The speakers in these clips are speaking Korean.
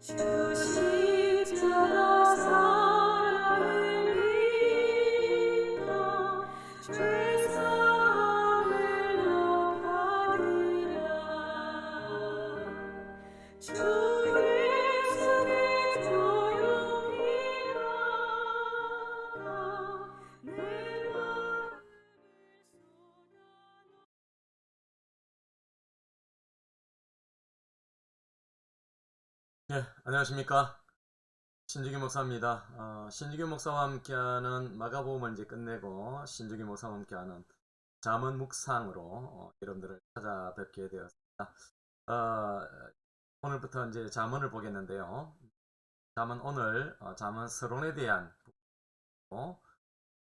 주 십자가 사랑을 믿어 죄 사함을 받으라. 주 예수 그리스도 용기 나가 내 마음을 쏟아놓. 네, 안녕하십니까. 신주기 목사입니다. 신주기 목사와 함께하는 마가복음을 이제 끝내고 신주기 목사와 함께하는 잠언 묵상으로 여러분들을 찾아뵙게 되었습니다. 어, 오늘부터 이제 잠언을 보겠는데요. 오늘 잠언 서론에 대한 부분이고,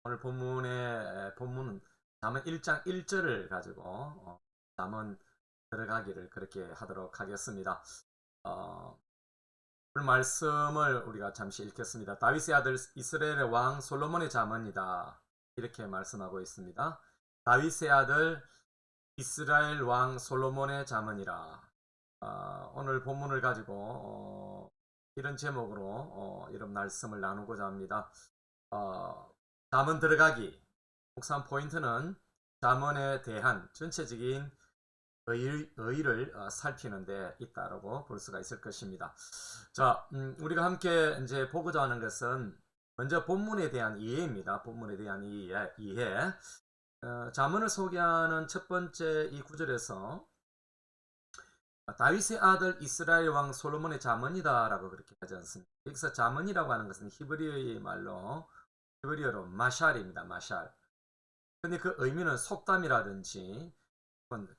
오늘 본문은 잠언 1장 1절을 가지고 잠언 들어가기를 그렇게 하도록 하겠습니다. 오늘 말씀을 우리가 잠시 읽겠습니다. 다윗의 아들 이스라엘의 왕 솔로몬의 잠언이다. 이렇게 말씀하고 있습니다. 다윗의 아들 이스라엘 왕 솔로몬의 잠언이라. 오늘 본문을 가지고 이런 제목으로 이런 말씀을 나누고자 합니다. 잠언 들어가기. 묵상 포인트는 잠언에 대한 전체적인 의의를 살피는 데 있다라고 볼 수가 있을 것입니다. 자, 우리가 함께 이제 보고자 하는 것은 먼저 본문에 대한 이해입니다. 본문에 대한 이해. 잠언을 소개하는 첫 번째 이 구절에서 다윗의 아들 이스라엘 왕 솔로몬의 잠언이다라고 그렇게 하지 않습니다. 여기서 잠언이라고 하는 것은 히브리어로 마샬입니다. 마샬. 근데 그 의미는 속담이라든지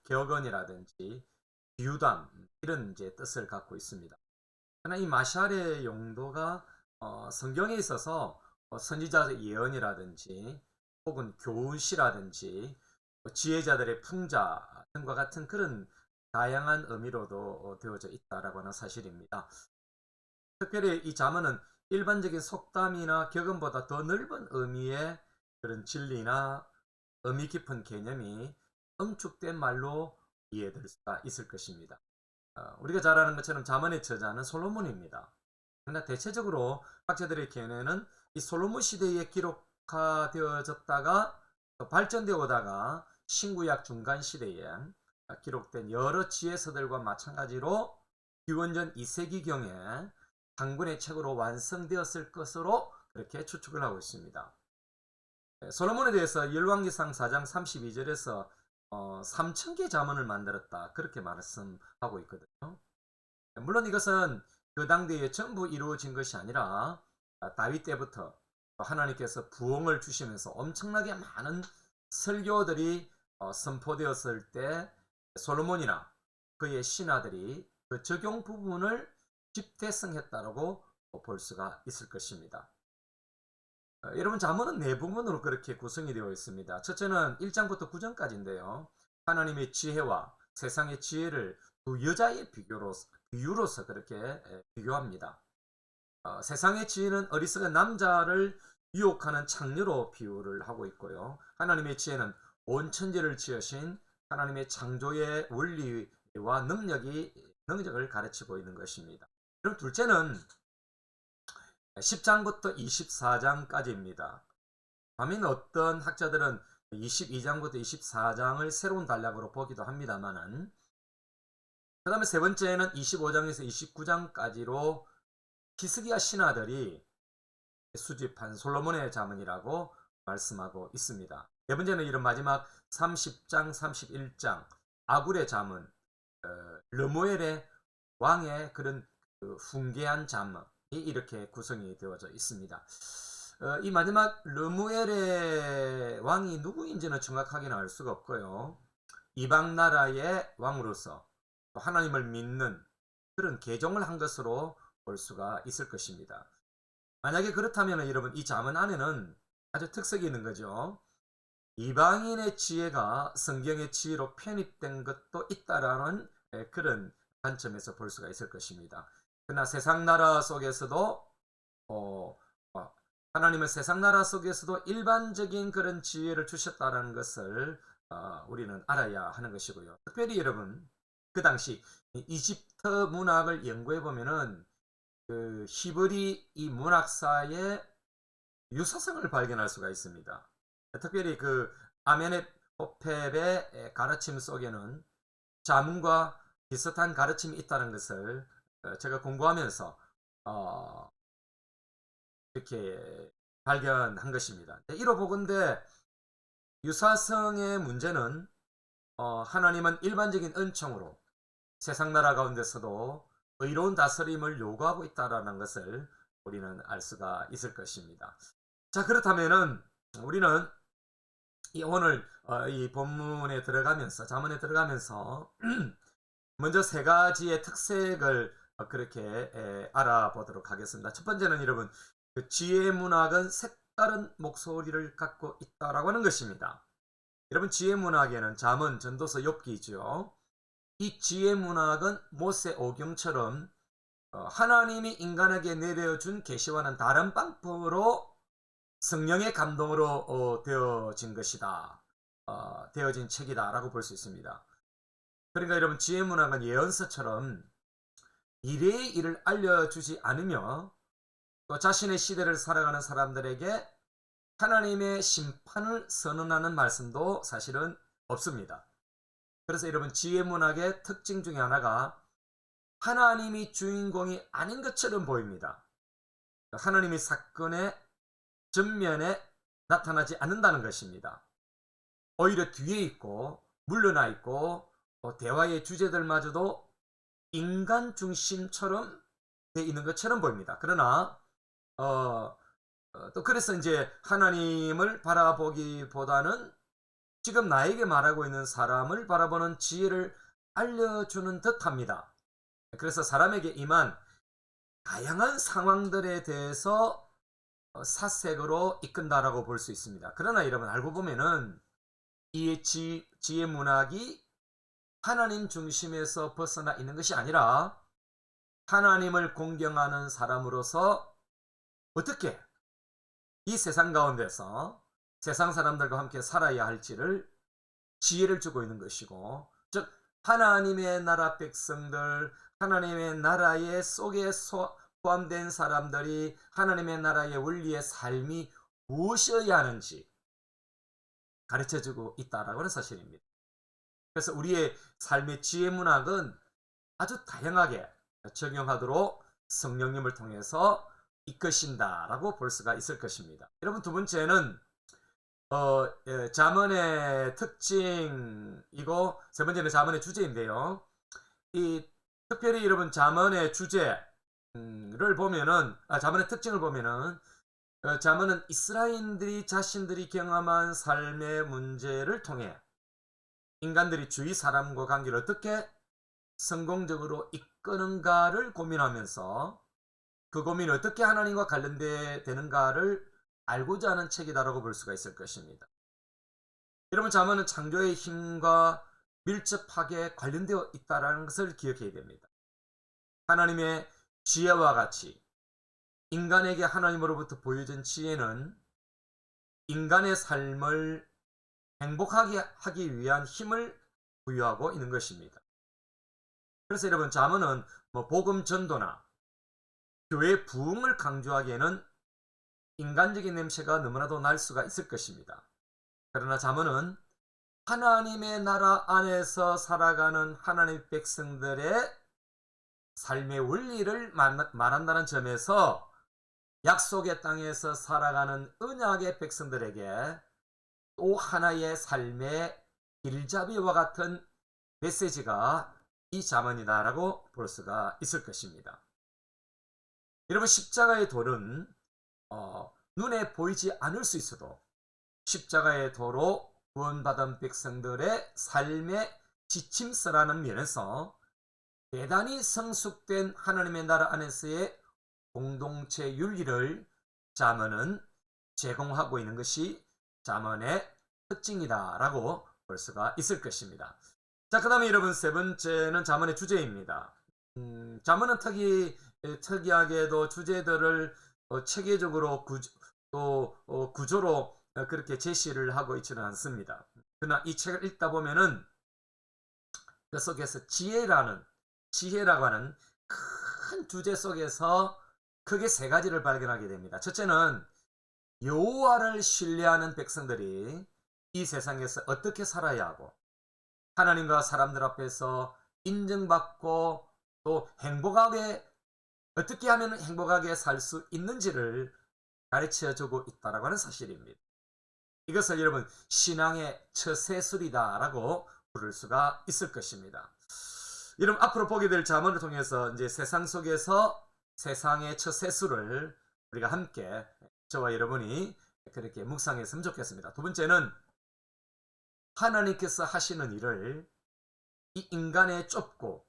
격언이라든지 비유담 이런 이제 뜻을 갖고 있습니다. 그러나 이 마샬의 용도가 성경에 있어서 선지자의 예언이라든지 혹은 교훈시라든지 지혜자들의 풍자 등과 같은 그런 다양한 의미로도 되어져 있다라고 하는 사실입니다. 특별히 이 잠언은 일반적인 속담이나 격언보다 더 넓은 의미의 그런 진리나 의미 깊은 개념이 응축된 말로 이해될 수가 있을 것입니다. 우리가 잘 아는 것처럼 잠언의 저자는 솔로몬입니다. 그러나 대체적으로 학자들의 견해는 이 솔로몬 시대에 기록되어졌다가 발전되어 오다가 신구약 중간 시대에 기록된 여러 지혜서들과 마찬가지로 기원전 2세기경에 한 권의 책으로 완성되었을 것으로 그렇게 추측을 하고 있습니다. 솔로몬에 대해서 열왕기상 4장 32절에서 3,000개 잠언을 만들었다 그렇게 말씀하고 있거든요. 물론 이것은 그 당대에 전부 이루어진 것이 아니라 다윗 때부터 하나님께서 부흥을 주시면서 엄청나게 많은 설교들이 선포되었을 때 솔로몬이나 그의 신하들이 그 적용 부분을 집대성했다라고 볼 수가 있을 것입니다. 여러분 잠언은 네 부분으로 그렇게 구성이 되어 있습니다. 첫째는 1장부터 9장까지인데요. 하나님의 지혜와 세상의 지혜를 두 여자의 비유로서 그렇게 비교합니다. 세상의 지혜는 어리석은 남자를 유혹하는 창녀로 비유를 하고 있고요. 하나님의 지혜는 온 천지를 지으신 하나님의 창조의 원리와 능력을 가르치고 있는 것입니다. 그럼 둘째는 10장부터 24장까지입니다. 반면 어떤 학자들은 22장부터 24장을 새로운 단락으로 보기도 합니다만은 그 다음에 세 번째는 25장에서 29장까지로 히스기야 신하들이 수집한 솔로몬의 잠언이라고 말씀하고 있습니다. 네 번째는 이런 마지막 30장, 31장 아굴의 잠언, 르무엘의 왕의 그런 훈계한 잠언 이렇게 구성이 되어져 있습니다. 이 마지막 르무엘의 왕이 누구인지는 정확하게는 알 수가 없고요. 이방 나라의 왕으로서 하나님을 믿는 그런 계종을 한 것으로 볼 수가 있을 것입니다. 만약에 그렇다면 여러분 이 잠언 안에는 아주 특색이 있는 거죠. 이방인의 지혜가 성경의 지혜로 편입된 것도 있다라는 그런 관점에서 볼 수가 있을 것입니다. 그러나 세상 나라 속에서도 하나님은 세상 나라 속에서도 일반적인 그런 지혜를 주셨다는 것을 우리는 알아야 하는 것이고요. 특별히 여러분 그 당시 이집트 문학을 연구해 보면은 그 히브리 이 문학사의 유사성을 발견할 수가 있습니다. 특별히 그 아멘에포헵의 가르침 속에는 자문과 비슷한 가르침이 있다는 것을 제가 공부하면서 이렇게 발견한 것입니다. 이로보건대 유사성의 문제는 하나님은 일반적인 은총으로 세상 나라 가운데서도 의로운 다스림을 요구하고 있다는 것을 우리는 알 수가 있을 것입니다. 자, 그렇다면은 우리는 오늘 이 본문에 들어가면서 자문에 들어가면서 먼저 세 가지의 특색을 그렇게 알아보도록 하겠습니다. 첫 번째는 여러분, 그 지혜 문학은 색다른 목소리를 갖고 있다라고 하는 것입니다. 여러분, 지혜 문학에는 잠언, 전도서, 욥기죠. 이 지혜 문학은 모세 오경처럼 하나님이 인간에게 내려준 계시와는 다른 방법으로 성령의 감동으로 되어진 것이다. 되어진 책이다라고 볼 수 있습니다. 그러니까 여러분, 지혜 문학은 예언서처럼 미래의 일을 알려주지 않으며 또 자신의 시대를 살아가는 사람들에게 하나님의 심판을 선언하는 말씀도 사실은 없습니다. 그래서 여러분, 지혜 문학의 특징 중에 하나가 하나님이 주인공이 아닌 것처럼 보입니다. 하나님이 사건의 전면에 나타나지 않는다는 것입니다. 오히려 뒤에 있고 물러나 있고 대화의 주제들마저도 인간 중심처럼 돼 있는 것처럼 보입니다. 그러나 또 그래서 이제 하나님을 바라보기보다는 지금 나에게 말하고 있는 사람을 바라보는 지혜를 알려주는 듯합니다. 그래서 사람에게 임한 다양한 상황들에 대해서 사색으로 이끈다라고 볼 수 있습니다. 그러나 여러분, 알고 보면은 이 지혜 문학이 하나님 중심에서 벗어나 있는 것이 아니라 하나님을 공경하는 사람으로서 어떻게 이 세상 가운데서 세상 사람들과 함께 살아야 할지를 지혜를 주고 있는 것이고, 즉 하나님의 나라 백성들, 하나님의 나라의 속에 포함된 사람들이 하나님의 나라의 원리의 삶이 무엇이어야 하는지 가르쳐주고 있다라고 하는 사실입니다. 그래서 우리의 삶의 지혜 문학은 아주 다양하게 적용하도록 성령님을 통해서 이끄신다라고 볼 수가 있을 것입니다. 여러분, 두 번째는 잠언의 특징이고, 세 번째는 잠언의 주제인데요. 이 특별히 여러분, 잠언의 주제를 보면은, 잠언의 특징을 보면은, 잠언은 이스라엘인들이 자신들이 경험한 삶의 문제를 통해 인간들이 주위 사람과 관계를 어떻게 성공적으로 이끄는가를 고민하면서 그 고민이 어떻게 하나님과 관련되는가를 알고자 하는 책이다라고 볼 수가 있을 것입니다. 여러분, 잠언은 창조의 힘과 밀접하게 관련되어 있다는 것을 기억해야 됩니다. 하나님의 지혜와 같이 인간에게 하나님으로부터 보여준 지혜는 인간의 삶을 행복하게 하기 위한 힘을 부여하고 있는 것입니다. 그래서 여러분, 잠언은 복음 전도나 교회 부흥을 강조하기에는 인간적인 냄새가 너무나도 날 수가 있을 것입니다. 그러나 잠언은 하나님의 나라 안에서 살아가는 하나님의 백성들의 삶의 원리를 말한다는 점에서 약속의 땅에서 살아가는 언약의 백성들에게 또 하나의 삶의 길잡이와 같은 메시지가 이 잠언이다라고 볼 수가 있을 것입니다. 여러분, 십자가의 돌은 눈에 보이지 않을 수 있어도 십자가의 도로 구원받은 백성들의 삶의 지침서라는 면에서 대단히 성숙된 하나님의 나라 안에서의 공동체 윤리를 잠언은 제공하고 있는 것이 잠언의 특징이다라고 볼 수가 있을 것입니다. 자, 그 다음에 여러분, 세 번째는 잠언의 주제입니다. 잠언은 특이하게도 주제들을 체계적으로 구조로 그렇게 제시를 하고 있지는 않습니다. 그러나 이 책을 읽다 보면은 그 속에서 지혜라고 하는 큰 주제 속에서 크게 세 가지를 발견하게 됩니다. 첫째는 여호와를 신뢰하는 백성들이 이 세상에서 어떻게 살아야 하고 하나님과 사람들 앞에서 인정받고 또 행복하게 어떻게 하면 행복하게 살 수 있는지를 가르쳐 주고 있다라고 하는 사실입니다. 이것을 여러분 신앙의 처세술이다라고 부를 수가 있을 것입니다. 여러분 앞으로 보게 될 자문을 통해서 이제 세상 속에서 세상의 처세술을 우리가 함께 저와 여러분이 그렇게 묵상했으면 좋겠습니다. 두 번째는 하나님께서 하시는 일을 이 인간의 좁고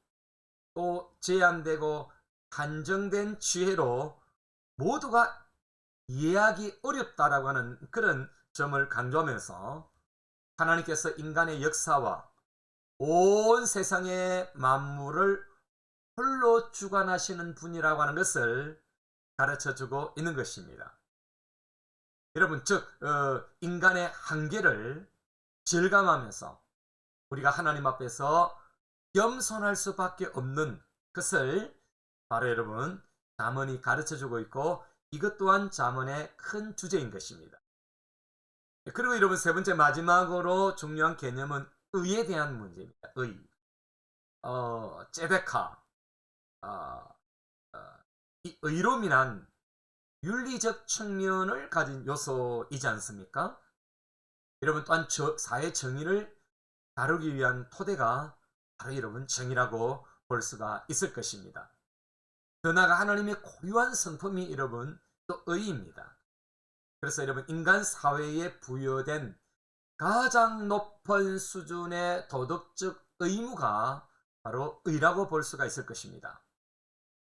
또 제한되고 한정된 지혜로 모두가 이해하기 어렵다라고 하는 그런 점을 강조하면서 하나님께서 인간의 역사와 온 세상의 만물을 홀로 주관하시는 분이라고 하는 것을 가르쳐주고 있는 것입니다. 여러분 즉 인간의 한계를 절감하면서 우리가 하나님 앞에서 겸손할 수밖에 없는 것을 바로 여러분 잠언이 가르쳐주고 있고 이것 또한 잠언의 큰 주제인 것입니다. 그리고 여러분 세 번째 마지막으로 중요한 개념은 의에 대한 문제입니다. 의, 제데카, 이 의로움이란 윤리적 측면을 가진 요소이지 않습니까? 여러분 또한 사회 정의를 다루기 위한 토대가 바로 여러분 정의라고 볼 수가 있을 것입니다. 더 나아가 하나님의 고유한 성품이 여러분 또 의입니다. 그래서 여러분 인간 사회에 부여된 가장 높은 수준의 도덕적 의무가 바로 의라고 볼 수가 있을 것입니다.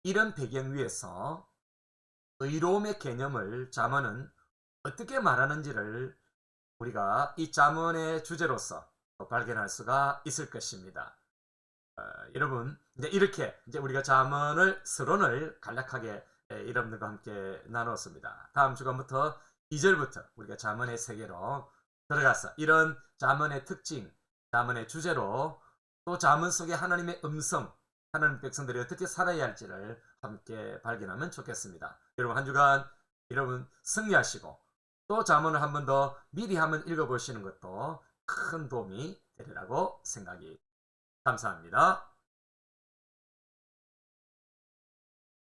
이런 배경 위에서 의로움의 개념을 잠언은 어떻게 말하는지를 우리가 이 잠언의 주제로서 발견할 수가 있을 것입니다. 여러분 이제 이렇게 이제 우리가 잠언을 서론을 간략하게 여러분들과 함께 나눴습니다. 다음 주간부터 2절부터 우리가 잠언의 세계로 들어가서 이런 잠언의 특징, 잠언의 주제로 또 잠언 속에 하나님의 음성, 하나님 백성들이 어떻게 살아야 할지를 함께 발견하면 좋겠습니다. 여러분 한 주간 여러분 승리하시고 또 잠언을 한 번 더 미리 한번 읽어보시는 것도 큰 도움이 되리라고 생각이 감사합니다.